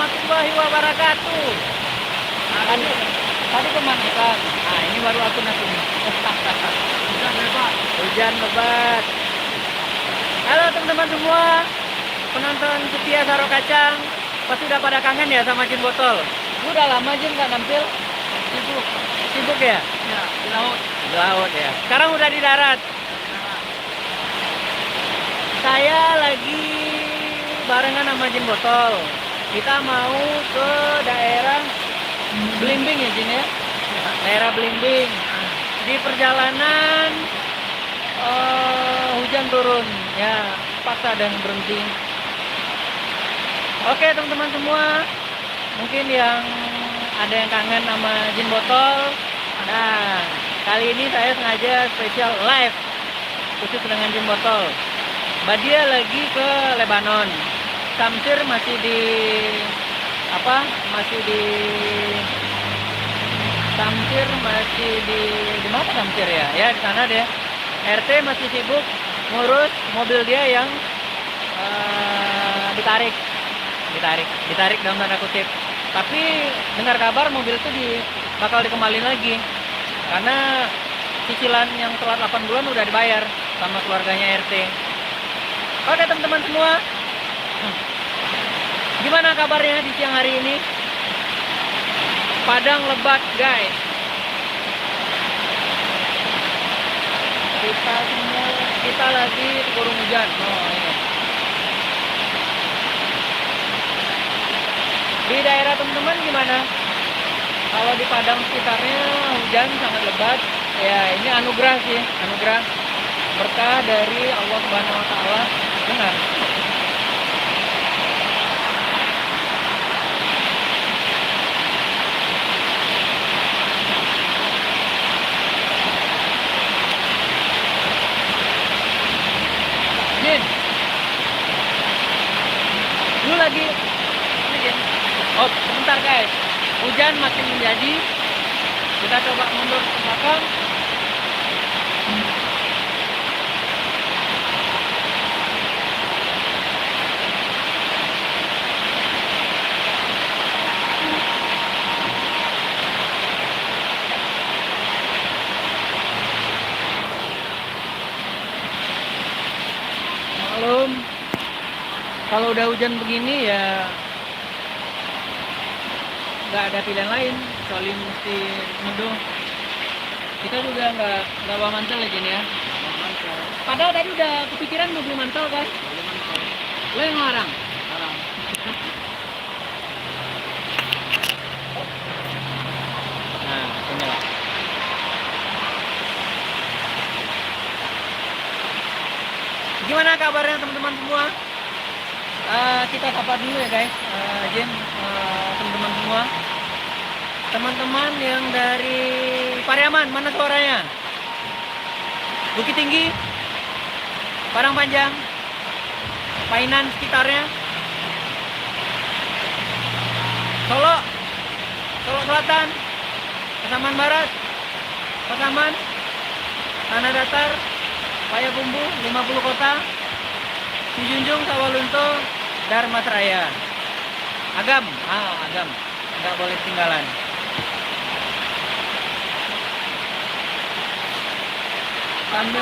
warahmatullahi wabarakatuh. Tadi, tadi pemanasan. Nah, ini baru aku nanti. Hujan lebat. Hujan lebat. Halo teman-teman semua, penonton setia Saro Kacang. Pasti udah pada kangen ya sama Jin Botol. Udah lama Jin nggak nampil. Sibuk. Sibuk ya? Ya, di laut. Di laut ya. Sekarang udah di darat. Saya lagi barengan sama Jin Botol. Kita mau ke daerah Belimbing ya Jin ya. Daerah Belimbing. Di perjalanan hujan turun ya, paksa dan berhenti. Oke teman-teman semua, mungkin yang ada yang kangen sama Jin Botol. Nah, kali ini saya sengaja spesial live khusus dengan Jin Botol. Badia lagi ke Lebanon. Samsir masih di mana Samsir ya? Ya di sana deh. RT masih sibuk ngurus mobil dia yang ditarik dalam tanda kutip. Tapi dengar kabar mobil itu bakal dikembalin lagi karena cicilan yang telat 8 bulan udah dibayar sama keluarganya RT. Oke teman-teman semua, gimana kabarnya di siang hari ini? Padang lebat guys. Kita lagi turun hujan. Oh ini. Di daerah teman-teman gimana? Kalau di Padang sekitarnya hujan sangat lebat. Ya ini anugerah sih, anugerah berkah dari Allah Subhanahu Wa Taala. Benar. Jin, lu lagi ini Jin. Oh sebentar guys, hujan makin menjadi. Kita coba mundur ke belakang. Maklum, kalau udah hujan begini ya nggak ada pilihan lain kecuali mesti neduh. Kita juga nggak bawa mantel ya Jen ya. Padahal tadi udah kepikiran mau beli mantel kan? Lo yang ngelarang? Nah, ini lah. Gimana kabarnya teman-teman semua? Kita sapa dulu ya guys, Jen, teman-teman semua. Teman-teman yang dari Pariaman, mana suaranya? Bukit Tinggi, Padang Panjang, Painan sekitarnya, Solo Selatan, Pasaman Barat, Pasaman, Tanah Datar, Payakumbuh, 50 kota, Sijunjung, Sawalunto, Dharmasraya, Agam, Agam, nggak boleh ketinggalan. Sambil,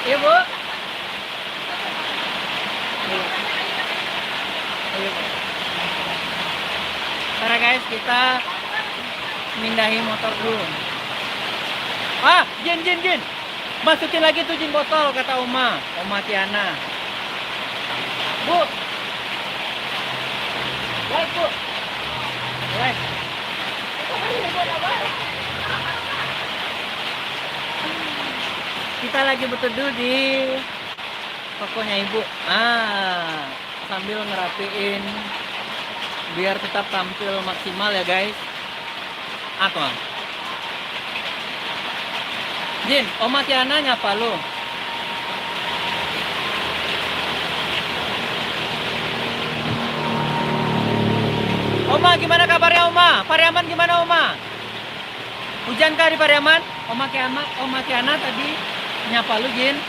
iya bu. Karena guys kita mindahin motor dulu. Jin, masukin lagi tuh Jin Botol kata Oma Tiana. Bu, like bu, like. Kita lagi berteduh di tokonya ibu. Sambil ngerapiin biar tetap tampil maksimal ya guys. Tuh. Jin, Oma Tiana nyapa lu. Oma, gimana kabarnya Oma? Pariaman gimana Oma? Hujan kah di Pariaman? Oma Tiana tadi nyapa lu Jin.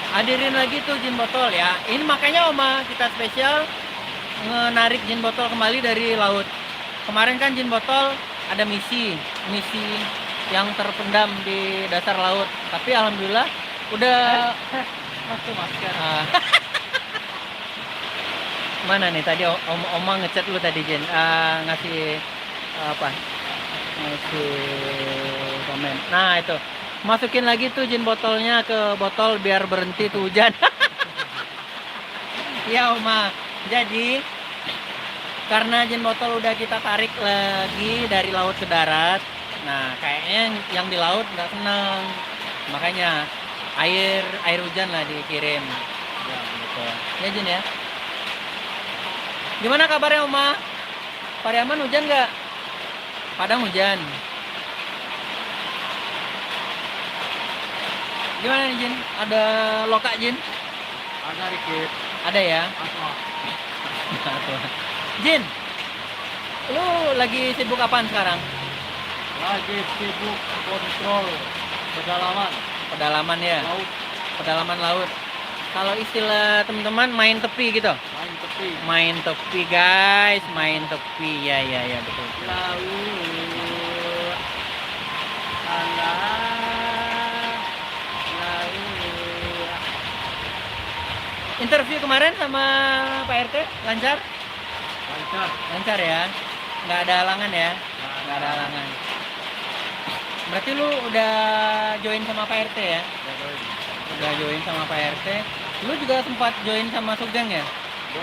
Hadirin lagi tuh Jin Botol ya. Ini makanya Oma kita spesial menarik jin botol kembali dari laut. Kemarin kan jin botol ada misi yang terpendam di dasar laut. Tapi alhamdulillah udah Masuk masker. Mana nih tadi Oma ngechat lu tadi Jin, ngasih apa? Ngasih komen. Nah itu masukin lagi tuh jin botolnya ke botol biar berhenti tuh hujan. Iya Oma. Jadi karena jin botol udah kita tarik lagi dari laut ke darat. Nah kayaknya yang di laut nggak seneng. Makanya air hujan lah dikirim. Ya gitu. Ya Jin ya. Gimana kabarnya Oma? Pariaman hujan nggak? Padang hujan. Gimana nih Jin? Ada loka Jin? Ada dikit. Ada ya? Apa? Jin, lu lagi sibuk apaan sekarang? Lagi sibuk kontrol kedalaman Pedalaman ya? laut, Pedalaman laut. Kalau istilah teman-teman main tepi gitu? main tepi. Main tepi guys, main tepi. Ya betul. Laut, alah, laut. Interview kemarin sama Pak RT lancar? Lancar. Lancar ya? Nggak ada halangan ya? Nggak ada halangan. Berarti lu udah join sama Pak RT ya? Udah join sama Pak RT. Lu juga sempat join sama Sugeng ya?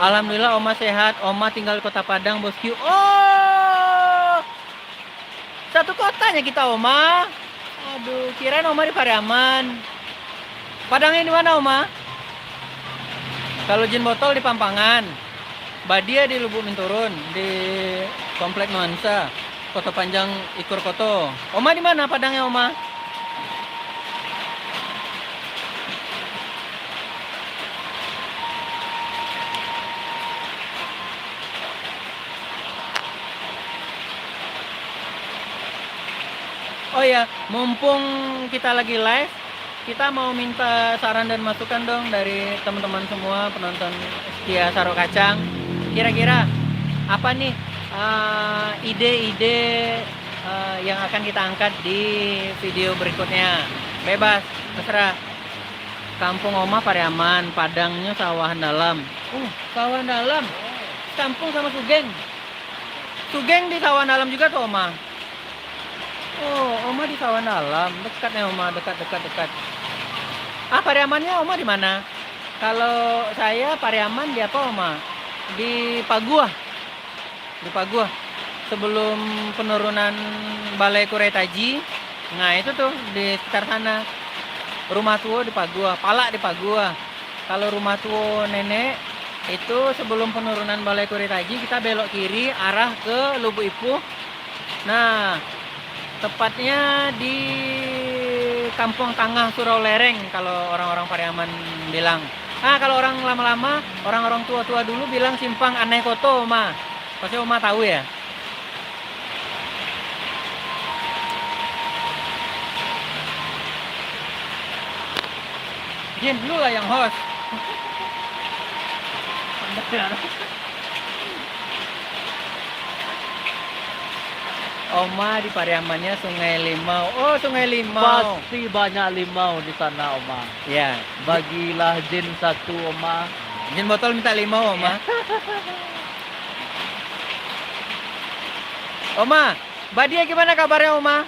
Alhamdulillah Oma sehat. Oma tinggal di Kota Padang, Bosku. Oh, satu kotanya kita Oma. Aduh, kirain Oma di Pariaman. Padangnya di mana Oma? Kalau jin botol di Pampangan, Badia di Lubuk Minturun, di Komplek Nuansa, Kota Panjang Ikur Koto. Oma di mana Padangnya Oma? Oh ya, mumpung kita lagi live, kita mau minta saran dan masukan dong dari teman-teman semua penonton setia Saro Kacang. Kira-kira apa nih ide-ide yang akan kita angkat di video berikutnya? Bebas, terserah. Kampung Oma Pariaman, Padangnya Sawahan Dalam. Sawahan Dalam. Kampung sama Sugeng. Sugeng di Sawahan Dalam juga tuh Oma. Oh, Oma di Sawahan Dalam, dekat nih Oma, dekat. Pariamannya Oma di mana? Kalau saya Pariaman di apa Oma? Di Paguah. Di Paguah. Sebelum penurunan Balai Kuretaji. Nah, itu tuh di sekitar sana. Rumah tua di Paguah, Palak di Paguah. Kalau rumah tua nenek itu sebelum penurunan Balai Kuretaji kita belok kiri arah ke Lubuk Ipuh. Nah, tepatnya di Kampung Tangah Surau Lereng kalau orang-orang Pariaman bilang. Kalau orang lama-lama, orang-orang tua-tua dulu bilang Simpang Aneh Koto, Oma. Pasti Oma tahu ya. Jin, lu lah yang host. Oma di Pariamannya Sungai Limau. Oh, Sungai Limau. Pasti banyak limau di sana, Oma. Ya, Bagilah jin satu, Oma. jin botol minta limau, Oma. Oma, Badia gimana kabarnya, Oma?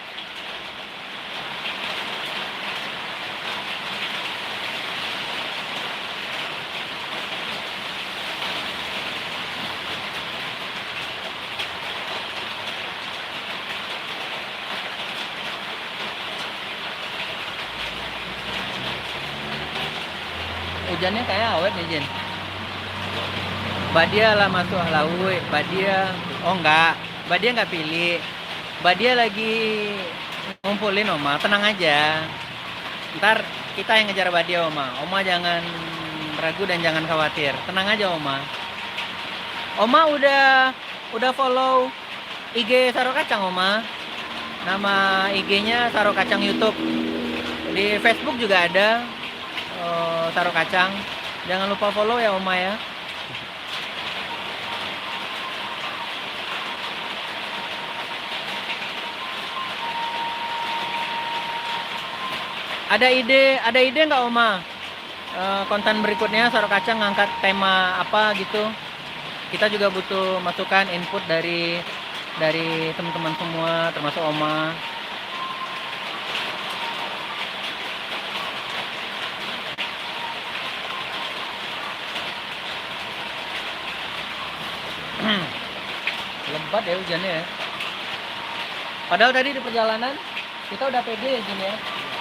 Hujannya kayak awet nih Jin. Badia lah masuk laut. Badia, oh enggak, Badia nggak pilih. Badia lagi ngumpulin Oma, tenang aja. Ntar kita yang ngejar Badia Oma. Oma jangan ragu dan jangan khawatir. Tenang aja Oma. Oma udah follow IG Saro Kacang Oma. Nama IG-nya Saro Kacang YouTube. Di Facebook juga ada. Saro Kacang. Jangan lupa follow ya Oma ya. Ada ide nggak Oma? Konten berikutnya Sarok Kacang ngangkat tema apa gitu? Kita juga butuh masukan input dari teman-teman semua, termasuk Oma. Lebat ya hujannya ya. Padahal tadi di perjalanan kita udah pede ya Jin ya.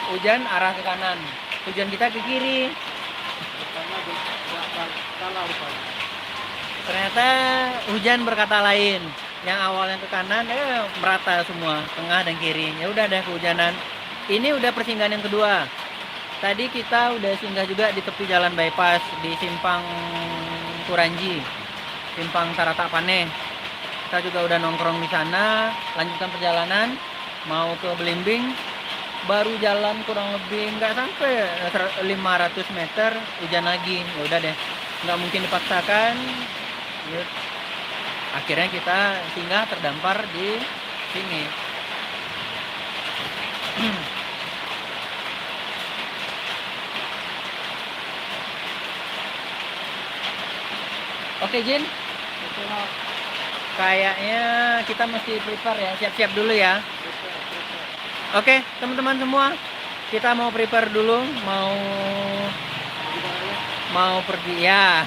Hujan arah ke kanan, hujan kita ke kiri. Ternyata hujan berkata lain. Yang awalnya ke kanan merata semua, tengah dan kiri. Ya udah ada kehujanan. Ini udah persinggahan yang kedua. Tadi kita udah singgah juga di tepi jalan bypass di Simpang Kuranji, Simpang Tarata Paneh. Kita juga udah nongkrong di sana, lanjutkan perjalanan mau ke Belimbing. Baru jalan kurang lebih nggak sampai 500 meter hujan lagi. Ya udah deh, nggak mungkin dipaksakan. Ya, akhirnya kita singgah terdampar di sini. Oke Jin, kayaknya kita mesti prepare ya, siap-siap dulu ya. Oke teman-teman semua, kita mau prepare dulu, mau pergi ya.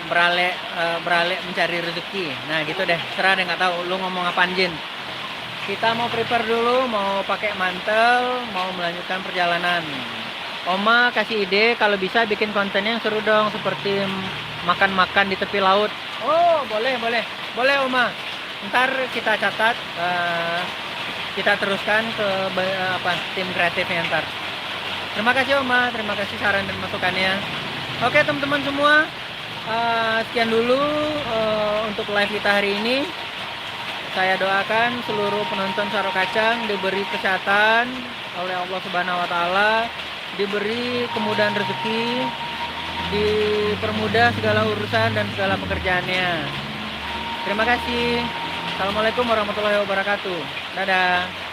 beralih mencari rezeki. Nah gitu deh, serah deh, nggak tahu lu ngomong apaan Jin. Kita mau prepare dulu, mau pakai mantel, mau melanjutkan perjalanan. Oma kasih ide kalau bisa bikin kontennya yang seru dong, seperti makan-makan di tepi laut. Oh boleh Oma. Ntar kita catat, kita teruskan ke tim kreatifnya ntar. Terima kasih Oma, terima kasih saran dan masukannya. Oke teman-teman semua. Sekian dulu untuk live kita hari ini. Saya doakan seluruh penonton Sarok Kacang diberi kesehatan oleh Allah Subhanahu wa taala, diberi kemudahan rezeki, dipermudah segala urusan dan segala pekerjaannya. Terima kasih. Assalamualaikum warahmatullahi wabarakatuh. Dadah.